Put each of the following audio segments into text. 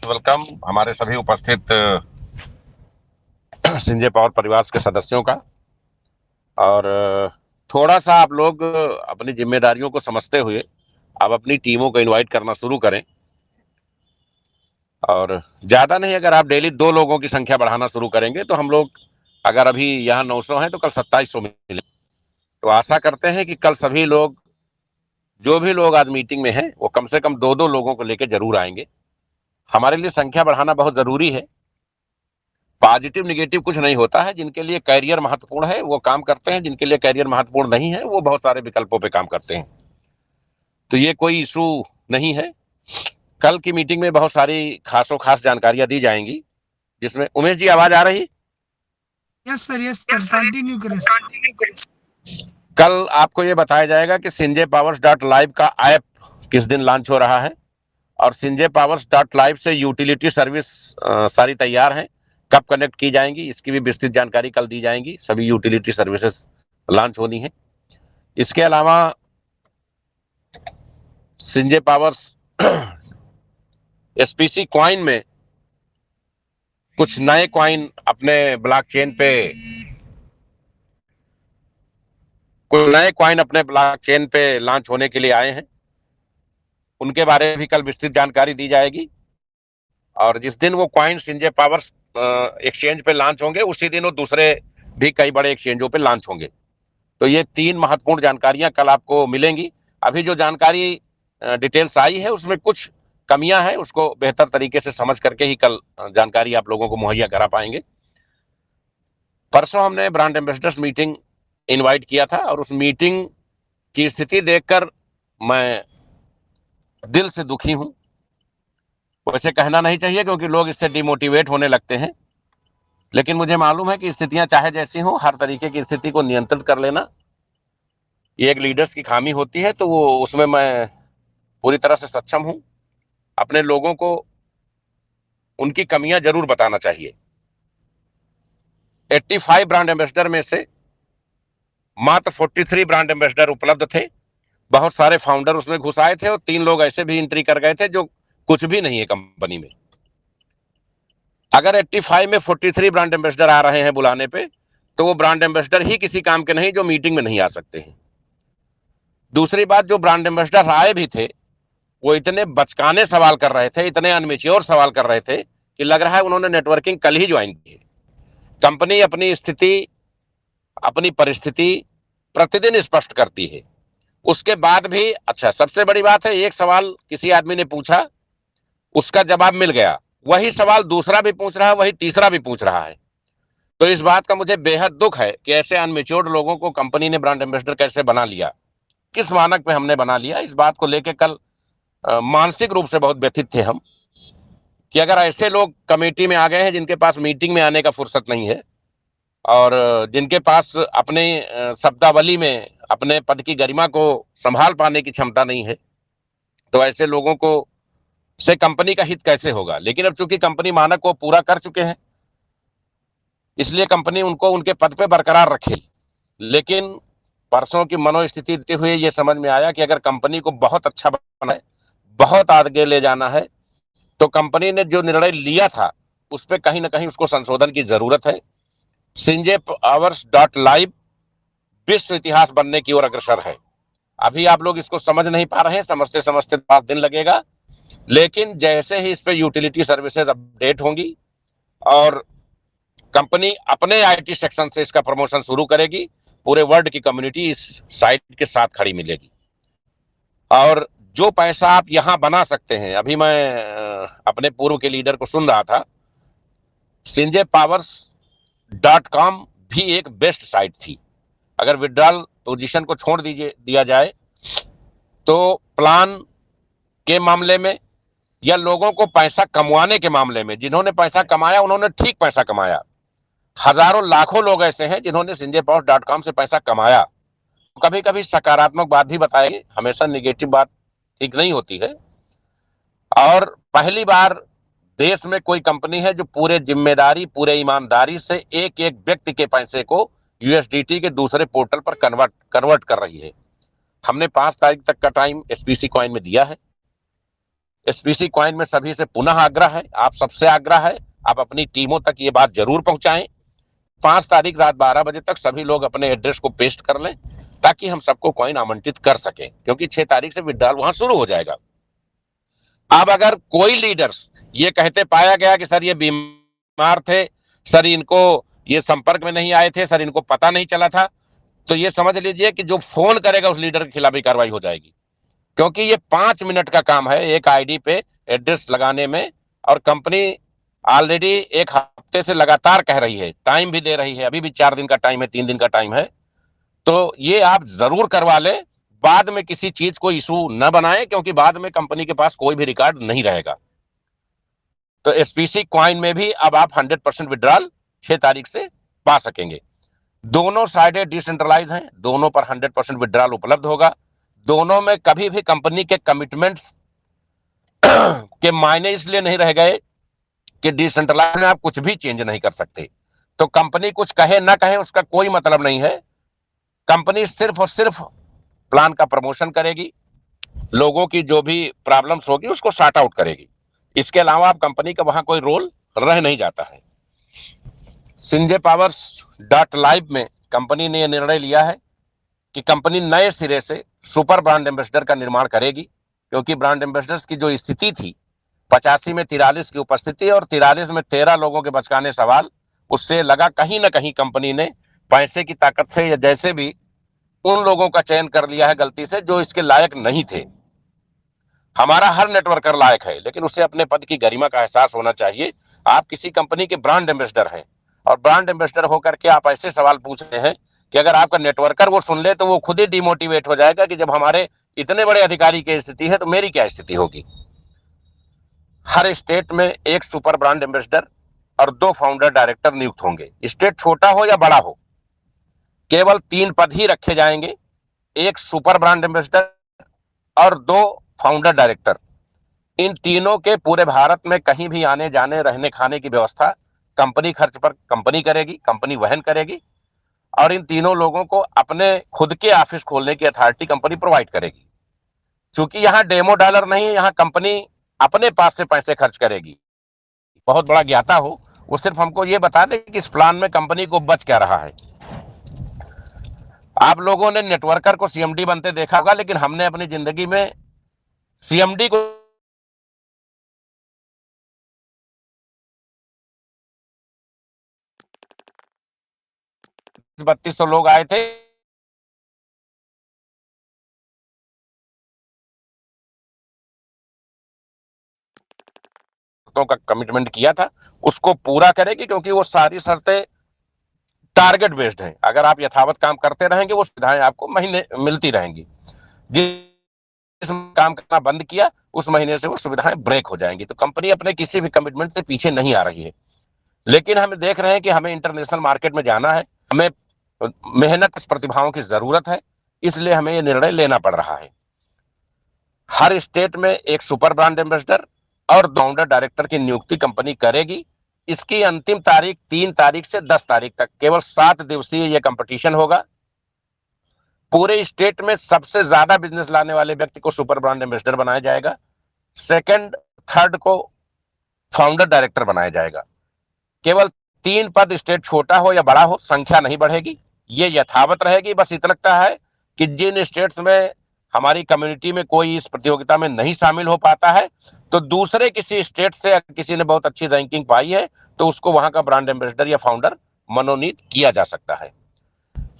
Welcome हमारे सभी उपस्थित सिंजे पावर परिवार के सदस्यों का। और थोड़ा सा आप लोग अपनी जिम्मेदारियों को समझते हुए अब अपनी टीमों को इनवाइट करना शुरू करें। और ज़्यादा नहीं, अगर आप डेली 2 लोगों की संख्या बढ़ाना शुरू करेंगे तो हम लोग, अगर अभी यहाँ 900 हैं तो कल 2700 मिले। तो आशा करते हैं कि कल सभी लोग, जो भी लोग आज मीटिंग में हैं, वो कम से कम 2-2 लोगों को लेकर जरूर आएंगे। हमारे लिए संख्या बढ़ाना बहुत जरूरी है। पॉजिटिव निगेटिव कुछ नहीं होता है। जिनके लिए कैरियर महत्वपूर्ण है वो काम करते हैं, जिनके लिए कैरियर महत्वपूर्ण नहीं है वो बहुत सारे विकल्पों पे काम करते हैं। तो ये कोई इशू नहीं है। कल की मीटिंग में बहुत सारी खास जानकारियां दी जाएंगी, जिसमें उमेश जी आवाज आ रही? यस सर कंटिन्यू करें। कल आपको ये बताया जाएगा कि सिंजे पावर्स डॉट लाइव का ऐप किस दिन लॉन्च हो रहा है, और सिंजे पावर्स डॉट लाइव से यूटिलिटी सर्विस सारी तैयार हैं, कब कनेक्ट की जाएंगी इसकी भी विस्तृत जानकारी कल दी जाएंगी। सभी यूटिलिटी सर्विसेज लॉन्च होनी है। इसके अलावा सिंजे पावर्स एसपीसी कॉइन में कुछ नए कॉइन अपने ब्लॉकचेन पे लॉन्च होने के लिए आए हैं। उनके बारे में भी कल विस्तृत जानकारी दी जाएगी। और जिस दिन वो कॉइन सिंजे पावर्स एक्सचेंज पे लॉन्च होंगे, उसी दिन वो दूसरे भी कई बड़े एक्सचेंजों पे लॉन्च होंगे। तो ये 3 महत्वपूर्ण जानकारियां कल आपको मिलेंगी। अभी जो जानकारी डिटेल्स आई है उसमें कुछ कमियां हैं, उसको बेहतर तरीके से समझ करके ही कल जानकारी आप लोगों को मुहैया करा पाएंगे। परसों हमने ब्रांड एम्बेसडर्स मीटिंग इनवाइट किया था, और उस मीटिंग की स्थिति देखकर मैं दिल से दुखी हूं। वैसे कहना नहीं चाहिए क्योंकि लोग इससे डिमोटिवेट होने लगते हैं, लेकिन मुझे मालूम है कि स्थितियां चाहे जैसी हो, हर तरीके की स्थिति को नियंत्रित कर लेना ये एक लीडर्स की खामी होती है। तो वो उसमें मैं पूरी तरह से सक्षम हूं। अपने लोगों को उनकी कमियां जरूर बताना चाहिए। 85 ब्रांड एम्बेसडर में से मात्र 43 ब्रांड एम्बेसडर उपलब्ध थे। बहुत सारे फाउंडर उसमें घुस आए थे, और 3 लोग ऐसे भी एंट्री कर गए थे जो कुछ भी नहीं है कंपनी में। अगर 85 में 43 ब्रांड एम्बेसडर आ रहे हैं बुलाने पे, तो वो ब्रांड एम्बेसडर ही किसी काम के नहीं जो मीटिंग में नहीं आ सकते हैं। दूसरी बात, जो ब्रांड एम्बेसडर आए भी थे वो इतने बचकाने सवाल कर रहे थे, इतने अनमेच्योर सवाल कर रहे थे कि लग रहा है उन्होंने नेटवर्किंग कल ही ज्वाइन की। कंपनी अपनी स्थिति, अपनी परिस्थिति प्रतिदिन स्पष्ट करती है। उसके बाद भी अच्छा, सबसे बड़ी बात है, एक सवाल किसी आदमी ने पूछा, उसका जवाब मिल गया, वही सवाल दूसरा भी पूछ रहा है, वही तीसरा भी पूछ रहा है। तो इस बात का मुझे बेहद दुख है कि ऐसे अनमेच्योर्ड लोगों को कंपनी ने ब्रांड एम्बेसडर कैसे बना लिया, किस मानक पे हमने बना लिया। इस बात को लेकर कल मानसिक रूप से बहुत व्यथित थे हम, कि अगर ऐसे लोग कमेटी में आ गए हैं जिनके पास मीटिंग में आने का फुर्सत नहीं है, और जिनके पास अपने शब्दावली में अपने पद की गरिमा को संभाल पाने की क्षमता नहीं है, तो ऐसे लोगों को से कंपनी का हित कैसे होगा। लेकिन अब चूंकि कंपनी मानक को पूरा कर चुके हैं, इसलिए कंपनी उनको उनके पद पे बरकरार रखेगी। लेकिन परसों की मनोस्थिति देखते हुए ये समझ में आया कि अगर कंपनी को बहुत अच्छा बनाना है, बहुत आगे ले जाना है, तो कंपनी ने जो निर्णय लिया था उस पर कहीं ना कहीं उसको संशोधन की जरूरत है। सिंजे पावर्स डॉट लाइव विश्व इतिहास बनने की ओर अग्रसर है। अभी आप लोग इसको समझ नहीं पा रहे हैं, समझते समझते 5 दिन लगेगा, लेकिन जैसे ही इस पे यूटिलिटी सर्विसेज अपडेट होंगी और कंपनी अपने आईटी सेक्शन से इसका प्रमोशन शुरू करेगी, पूरे वर्ल्ड की कम्युनिटी इस साइट के साथ खड़ी मिलेगी। और जो पैसा आप यहां बना सकते हैं, अभी मैं अपने पूर्व के लीडर को सुन रहा था, सिंजे पावर्स .com भी एक बेस्ट साइट थी। अगर विड्रॉल पोजीशन को छोड़ दिया जाए तो प्लान के मामले में या लोगों को पैसा कमाने के मामले में, जिन्होंने पैसा कमाया उन्होंने ठीक पैसा कमाया। हजारों लाखों लोग ऐसे हैं जिन्होंने सिंजे पावर्स .com से पैसा कमाया। कभी कभी सकारात्मक बात भी बताएंगे, हमेशा निगेटिव बात ठीक नहीं होती है। और पहली बार देश में कोई कंपनी है जो पूरे जिम्मेदारी, पूरे ईमानदारी से एक एक व्यक्ति के पैसे को यूएसडीटी के दूसरे पोर्टल पर कन्वर्ट कर रही है। हमने 5 तारीख तक का टाइम एसपीसी कॉइन में दिया है। एसपीसी कॉइन में सभी से पुनः आग्रह है, आप सबसे आग्रह है, आप अपनी टीमों तक ये बात जरूर पहुंचाएं। 5 तारीख रात 12 बजे तक सभी लोग अपने एड्रेस को पेस्ट कर लें ताकि हम सबको कॉइन आवंटित कर सकें, क्योंकि 6 तारीख से विड्रॉल वहां शुरू हो जाएगा। अब अगर कोई लीडर्स ये कहते पाया गया कि सर ये बीमार थे, सर इनको ये संपर्क में नहीं आए थे, सर इनको पता नहीं चला था, तो ये समझ लीजिए कि जो फोन करेगा उस लीडर के खिलाफ भी कार्रवाई हो जाएगी, क्योंकि ये 5 मिनट का काम है एक आईडी पे एड्रेस लगाने में। और कंपनी ऑलरेडी एक हफ्ते से लगातार कह रही है, टाइम भी दे रही है, अभी भी 4 दिन का टाइम है, 3 दिन का टाइम है, तो ये आप जरूर करवा ले। बाद में किसी चीज को इशू न बनाए, क्योंकि बाद में कंपनी के पास कोई भी रिकॉर्ड नहीं रहेगा। तो एसपीसी क्वाइन में भी अब आप 100% विड्रॉल 6 तारीख से पा सकेंगे। दोनों साइडें डिसेंट्रलाइज हैं, दोनों पर 100% विड्रॉल उपलब्ध होगा। दोनों में कभी भी कंपनी के कमिटमेंट्स के मायने इसलिए नहीं रह गए कि डिसेंट्रलाइज में आप कुछ भी चेंज नहीं कर सकते, तो कंपनी कुछ कहे ना कहे उसका कोई मतलब नहीं है। कंपनी सिर्फ और सिर्फ प्लान का प्रमोशन करेगी, लोगों की जो भी प्रॉब्लम्स होगी उसको सॉर्ट आउट करेगी। इसके अलावा आप कंपनी का वहां कोई रोल रह नहीं जाता है। संजय पावर्स डॉट लाइव में कंपनी ने यह निर्णय लिया है कि कंपनी नए सिरे से सुपर ब्रांड एम्बेसडर का निर्माण करेगी, क्योंकि ब्रांड एम्बेसडर्स की जो स्थिति थी 85 में 43 की उपस्थिति और 43 में 13 लोगों के बचकाने सवाल, उससे लगा कहीं ना कहीं कंपनी ने पैसे की ताकत से या जैसे भी उन लोगों का चयन कर लिया है गलती से जो इसके लायक नहीं थे। हमारा हर नेटवर्कर लायक है, लेकिन उसे अपने पद की गरिमा का एहसास होना चाहिए। आप किसी कंपनी के ब्रांड एम्बेसडर हैं और ब्रांड एम्बेसडर होकर के आप ऐसे सवाल पूछ रहे हैं कि अगर आपका नेटवर्कर वो सुन ले तो वो खुद ही डिमोटिवेट हो जाएगा कि जब हमारे इतने बड़े अधिकारी की स्थिति है तो मेरी क्या स्थिति होगी। हर स्टेट में एक सुपर ब्रांड एम्बेसडर और 2 फाउंडर डायरेक्टर नियुक्त होंगे। स्टेट छोटा हो या बड़ा हो, केवल 3 पद ही रखे जाएंगे, एक सुपर ब्रांड एम्बेसडर और 2 फाउंडर डायरेक्टर। इन तीनों के पूरे भारत में कहीं भी आने जाने रहने खाने की व्यवस्था कंपनी खर्च पर कंपनी करेगी, कंपनी वहन करेगी, और इन तीनों लोगों को अपने खुद के ऑफिस खोलने की अथॉरिटी कंपनी प्रोवाइड करेगी। क्योंकि यहाँ डेमो डॉलर नहीं है, यहाँ कंपनी अपने पास से पैसे खर्च करेगी। बहुत बड़ा ज्ञाता हो वो सिर्फ हमको ये बता दे कि इस प्लान में कंपनी को बच क्या रहा है। आप लोगों ने नेटवर्कर को सीएमडी बनते देखा होगा, लेकिन हमने अपनी जिंदगी में सीएमडी को 3200 लोग आए थे, का कमिटमेंट किया था उसको पूरा करेगी, क्योंकि वो सारी शर्तें टारगेट बेस्ड हैं। अगर आप यथावत काम करते रहेंगे वो सुविधाएं आपको महीने मिलती रहेंगी। जिस काम करना बंद किया उस महीने से वो सुविधाएं ब्रेक हो जाएंगी। तो कंपनी अपने किसी भी कमिटमेंट से पीछे नहीं आ रही है, लेकिन हम देख रहे हैं कि हमें इंटरनेशनल मार्केट में जाना है, हमें मेहनत प्रतिभाओं की जरूरत है, इसलिए हमें ये निर्णय लेना पड़ रहा है। हर स्टेट में एक सुपर ब्रांड एम्बेसडर और फाउंडर डायरेक्टर की नियुक्ति कंपनी करेगी। इसकी अंतिम तारीख 3 तारीख से 10 तारीख तक केवल 7 दिवसीय यह कंपटीशन होगा। पूरे स्टेट में सबसे ज्यादा बिजनेस लाने वाले व्यक्ति को सुपर ब्रांड एम्बेसडर बनाया जाएगा, सेकंड थर्ड को फाउंडर डायरेक्टर बनाया जाएगा। केवल 3 पद, स्टेट छोटा हो या बड़ा हो, संख्या नहीं बढ़ेगी, ये यथावत रहेगी। बस इतना लगता है कि जिन स्टेट्स में हमारी कम्युनिटी में कोई इस प्रतियोगिता में नहीं शामिल हो पाता है, तो दूसरे किसी स्टेट से किसी ने बहुत अच्छी रैंकिंग पाई है तो उसको वहां का ब्रांड एम्बेसडर या फाउंडर मनोनीत किया जा सकता है।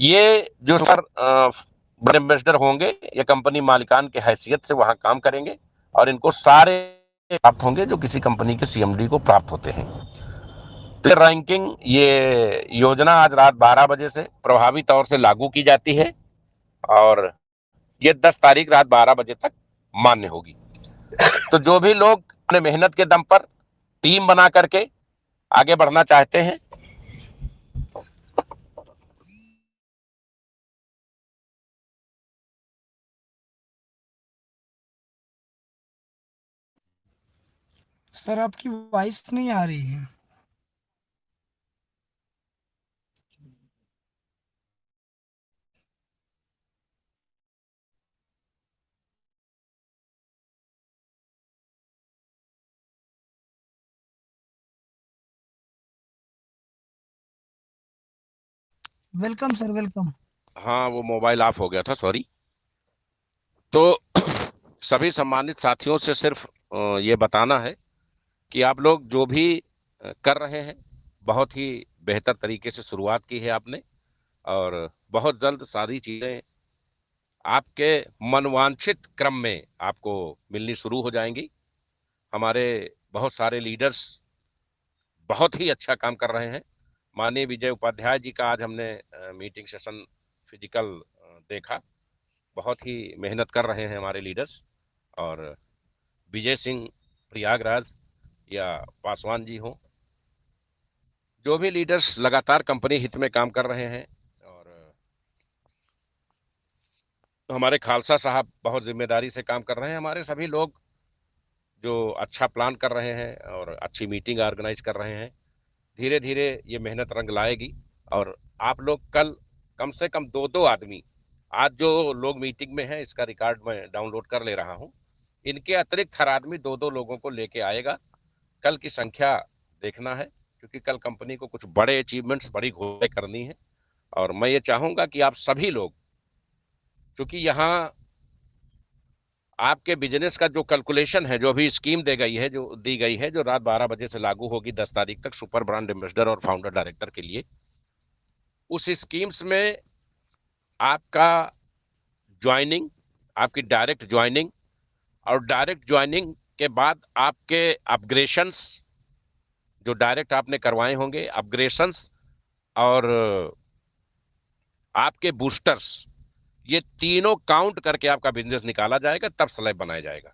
ये जो ब्रांड एम्बेसडर होंगे ये कंपनी मालिकान के हैसियत से वहां काम करेंगे और इनको सारे प्राप्त होंगे जो किसी कंपनी के सीएमडी को प्राप्त होते हैं। तो रैंकिंग ये योजना आज रात 12 बजे से प्रभावी तौर से लागू की जाती है और ये 10 तारीख रात 12 बजे तक मान्य होगी। तो जो भी लोग अपने मेहनत के दम पर टीम बना करके आगे बढ़ना चाहते हैं, सर आपकी वॉइस नहीं आ रही है। Welcome sir, welcome. हाँ, वो मोबाइल ऑफ हो गया था, सॉरी। तो सभी सम्मानित साथियों से सिर्फ ये बताना है कि आप लोग जो भी कर रहे हैं, बहुत ही बेहतर तरीके से शुरुआत की है आपने। और बहुत जल्द सारी चीजें आपके मनवांछित क्रम में आपको मिलनी शुरू हो जाएंगी। हमारे बहुत सारे लीडर्स बहुत ही अच्छा काम कर रहे हैं। माननीय विजय उपाध्याय जी का आज हमने मीटिंग सेशन फिजिकल देखा। बहुत ही मेहनत कर रहे हैं हमारे लीडर्स। और विजय सिंह प्रयागराज या पासवान जी हो, जो भी लीडर्स लगातार कंपनी हित में काम कर रहे हैं। और हमारे खालसा साहब बहुत जिम्मेदारी से काम कर रहे हैं। हमारे सभी लोग जो अच्छा प्लान कर रहे हैं और अच्छी मीटिंग ऑर्गेनाइज कर रहे हैं, धीरे धीरे ये मेहनत रंग लाएगी। और आप लोग कल कम से कम दो दो आदमी, आज जो लोग मीटिंग में हैं इसका रिकॉर्ड मैं डाउनलोड कर ले रहा हूं, इनके अतिरिक्त हर आदमी दो दो लोगों को लेके आएगा। कल की संख्या देखना है, क्योंकि कल कंपनी को कुछ बड़े अचीवमेंट्स, बड़ी घोषणाएं करनी है। और मैं ये चाहूंगा कि आप सभी लोग, क्योंकि यहाँ आपके बिजनेस का जो कैलकुलेशन है, जो अभी स्कीम दी गई है, जो रात 12 बजे से लागू होगी 10 तारीख तक, सुपर ब्रांड एम्बेसडर और फाउंडर डायरेक्टर के लिए, उस स्कीम्स में आपका ज्वाइनिंग, आपकी डायरेक्ट ज्वाइनिंग, और डायरेक्ट ज्वाइनिंग के बाद आपके अपग्रेशंस जो डायरेक्ट आपने करवाए होंगे, अपग्रेशंस, और आपके बूस्टर्स, ये तीनों काउंट करके आपका बिजनेस निकाला जाएगा, तब स्लैब बनाया जाएगा।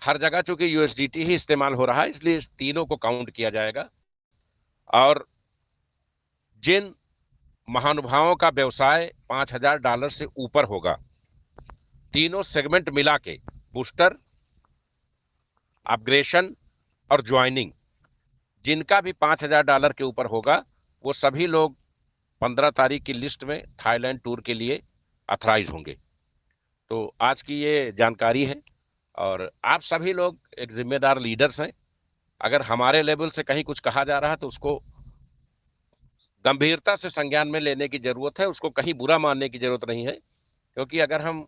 हर जगह चूंकि यूएसडीटी ही इस्तेमाल हो रहा है, इसलिए इस तीनों को काउंट किया जाएगा। और जिन महानुभावों का व्यवसाय $5,000 से ऊपर होगा, तीनों सेगमेंट मिला के, बूस्टर, अपग्रेशन और ज्वाइनिंग, जिनका भी $5,000 के ऊपर होगा, वो सभी लोग 15 तारीख की लिस्ट में थाईलैंड टूर के लिए अथराइज होंगे। तो आज की ये जानकारी है। और आप सभी लोग एक जिम्मेदार लीडर्स हैं। अगर हमारे लेवल से कहीं कुछ कहा जा रहा है तो उसको गंभीरता से संज्ञान में लेने की जरूरत है, उसको कहीं बुरा मानने की जरूरत नहीं है। क्योंकि अगर हम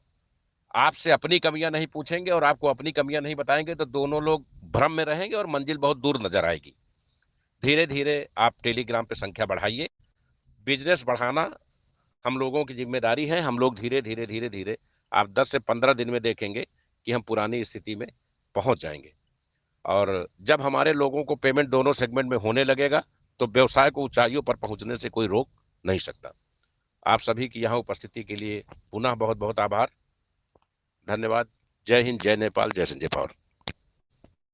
आपसे अपनी कमियां नहीं पूछेंगे और आपको अपनी कमियां नहीं बताएंगे, तो दोनों लोग भ्रम में रहेंगे और मंजिल बहुत दूर नजर आएगी। धीरे धीरे आप टेलीग्राम पे संख्या बढ़ाइए। बिजनेस बढ़ाना हम लोगों की जिम्मेदारी है। हम लोग धीरे धीरे धीरे धीरे, आप 10 से 15 दिन में देखेंगे कि हम पुरानी स्थिति में पहुंच जाएंगे। और जब हमारे लोगों को पेमेंट दोनों सेगमेंट में होने लगेगा, तो व्यवसाय को ऊंचाइयों पर पहुंचने से कोई रोक नहीं सकता। आप सभी की यहाँ उपस्थिति के लिए पुनः बहुत बहुत आभार, धन्यवाद। जय हिंद, जय नेपाल, जय संजय पावर।